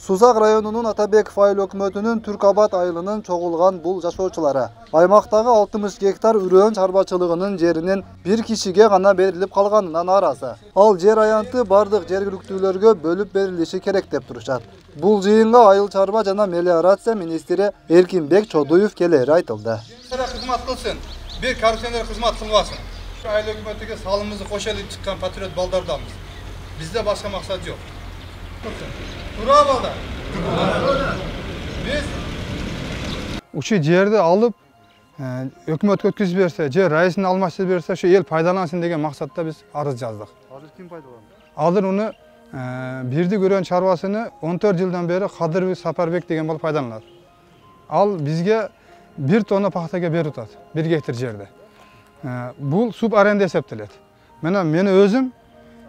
Suzak rayonunun Atabekov айыл өкмөтүнүн Түркабат айылынын чогулган бул жашоочулары аймактагы 60 гектар үрөөн чарбачылыгынын жеринин бир кишиге гана берилип калганына нааразы. Ал жер аянты бардык жергиликтүүлөргө бөлүп берилиши керек деп турушат. Бул жыйынга айыл чарба жана мелиорация министри Эркинбек Чодуев келери айтылды. Кызмат кылсын, бир коррупционер кызмат кылбасын. Айыл өкмөтүгө салымыбызды кошелип чыккан патриот балдардамыз. Бизде башка максат жок. Тура балдар. Biz Uşu жерди алып, өкмөткө өткүзүп берсе, же райысын алмаштырып берсе, ошо эл пайдалансын деген максатта биз арыз жаздык. Азыр ким пайдаланды? Азыр уну бирди көрөн чарбасыны 14 жылдан бери Кадырбек Сапарбек деген бол пайдаланат. Ал бизге 1 тонна пахтага берип атат, 1 гектар жерде. Бул суб аренда эсептелет. Мен өзүм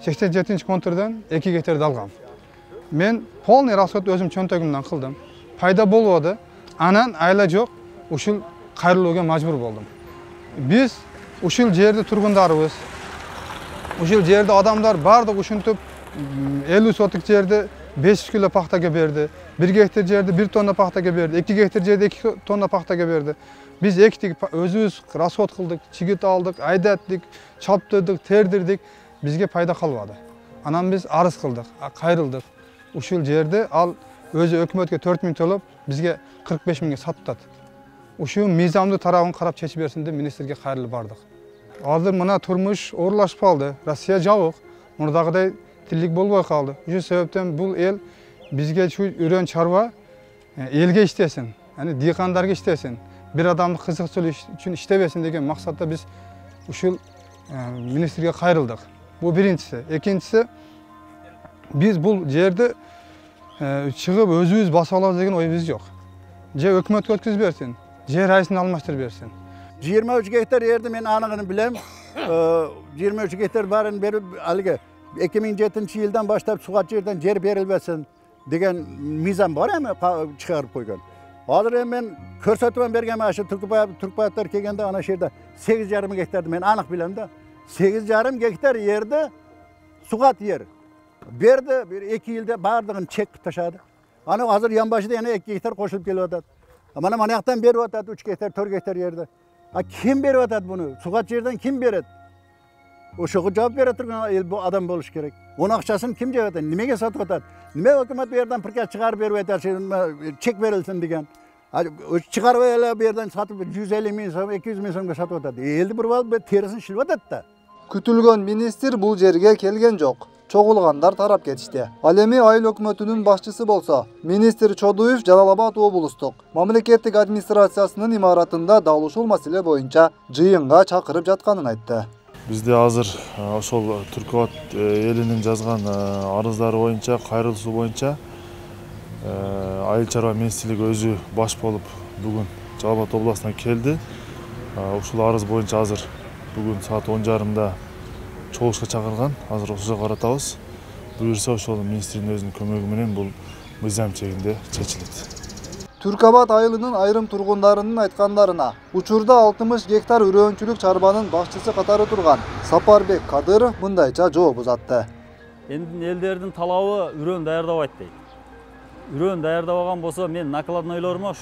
87-контурдан 2 гектарды алгам. Мен полный расход өзüm чөнтөгүмдөн кылдым. Пайда болбоду. Анан айла жок, ушул кайрылууга мажбур болдум. Биз ушул жерде тургундарыбыз. Ушул жерде адамдар бардык ушинтип 50 соток жерде 500 кило пахтага берди. 1 гектар жерде 1 тонна пахтага берди. 2 гектар жерде 2 тонна пахтага берди. Биз эктик, өзүбүз расход кылдык, чигит алдык, айдаттык, чаптырдык, тердирдик. Бизге пайда калбады. Анан биз арыз кылдык, кайрылдык. Ушул жерде ал өзү өкмөткө 4000 төлөп, бизге 45 миңге сатат. Ушул мыйзамдуу тарабын карап чечип берсин деп министрге кайрылып бардык. Азыр мына турмуш оорлашып калды. Россия жабык. Мурдагыдай тилик болбой калды. Ушул себептен бул эл бизге ушул үрөөн чарба элге иштесин, дыйкандарга иштесин, бир адамды кызыкчылык үчүн иштебесин деген максатта биз ушул министрге кайрылдык. Бул биринчиси. Экинчиси, биз бул жерди чыгып өзүбүз басып алабыз деген ойбуз жок. Же өкмөткө өткүзүп берсин, же райысын алмаштырып берсин. 23 гектар жерди мен анығын билем. 23 гектар барын берип, алга 2007-жылдан баштап сугат жерден жер берилбесин деген мыйзам бар эми чыгарып койгон. Азыр мен көрсөтүп берген ашы Түркбаттар келгенде ана жерде 8,5 гектарды мен анык билем да. 8,5 гектар жерди сугат жер. Берді, 2 yılda bardığın çek taşadı. Ana hazır yan başında yana 2 hektar koşulup geliyor atat. Ama manaktan beri atat 3 hektar, 4 hektar yerde. Kim beri atat bunu? Sukat yerden kim beri? O şoku cevap verir bu adam buluş gerek. Onun akçasını kim cevap verir? Nimeye satıp atat? Nime hükümet bir yerden pırkaya çıkar beri atar, çek verilsin diyen. Çıkar bir yerden satıp 150 min son, 200 min songa satıp atat. Eldi bir terisini şilip atat da. Kütülgön ministr bul жерге келген жок. Чогулгандар тарап кетишти. Ал эми айыл өкмөтүнүн башчысы болсо, министр Чодуев Жалал Абад облустук мамлекеттик администрациясынын имаратында дал ушул маселе боюнча жыйынга чакырып жатканын айтты. Бизде азыр ошол Түркбат элинин жазган арыздары боюнча, кайрылуусу боюнча айыл чарба министрлиги өзү баш болуп бүгүн Жалал Абад областына келди. Ушул арыз боюнча азыр бүгүн саат 10:30-да чогулушка чакырган. Азыр ошого каратабыз. Буюрса ошол министрдин өзүнүн көмөгү менен бул мыйзам чегинде чечилет. Түркабат айылынын айрым тургундарынын айткандарына, учурда 60 гектар үрөөнчүлүк чарбанын башчысы катары турган Сапарбек Кадыров мындайча жооп узатты. Эми элдердин талабы үрөөн даярдабайт дейт. Үрөөн даярдабаган болсо мен накладнойлорума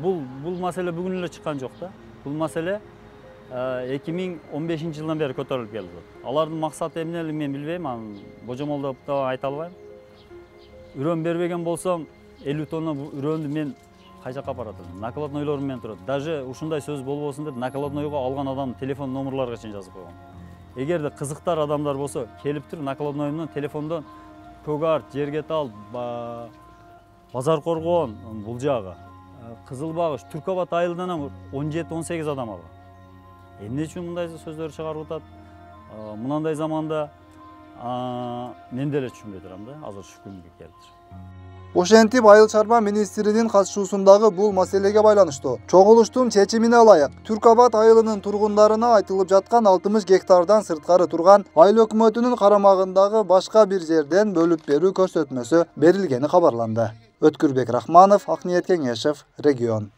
бул маселе бүгүн эле чыккан жок да. Бул маселе 2015 жылдан бери көтөрүлүп келди. Алардын максаты эмнелигин мен билбейм, божомолдоп да айта албайм. Үрөөн бербеген болсом 50 тонна үрөөндү мен кай жакка баратам? Накладнойлорум менен турат. Даже ушундай сөз болбосун деп накладнойго алган адамдын телефон номерларга чейин жазып койгон. Эгерде кызыктар адамдар болсо, келип туруп накладнойдон телефондон Көк Арт, Жергетал, Базар Коргон, бул жагы, Кызыл Багыш, Түркабат айылынан 17-18 адам алган. Эмне үчүн мындай сөздөр чыгарып атат? Мынандай заманда мен деле түшүнбөй турам да, азыр ушу күнгө келди. Ошентип айыл чарба министринин катышуусундагы бул маселеге байланыштуу чогулуштун чечимине ылайык Түркабат айылынын тургундарына айтылып жаткан 60 гектардан сырткары турган айыл өкмөтүнүн карамагындагы башка бир жерден бөлүп берүү көрсөтмөсү берилгени кабарланды. Өткүрбек Рахманов, Акниет Кеңешев, Регион.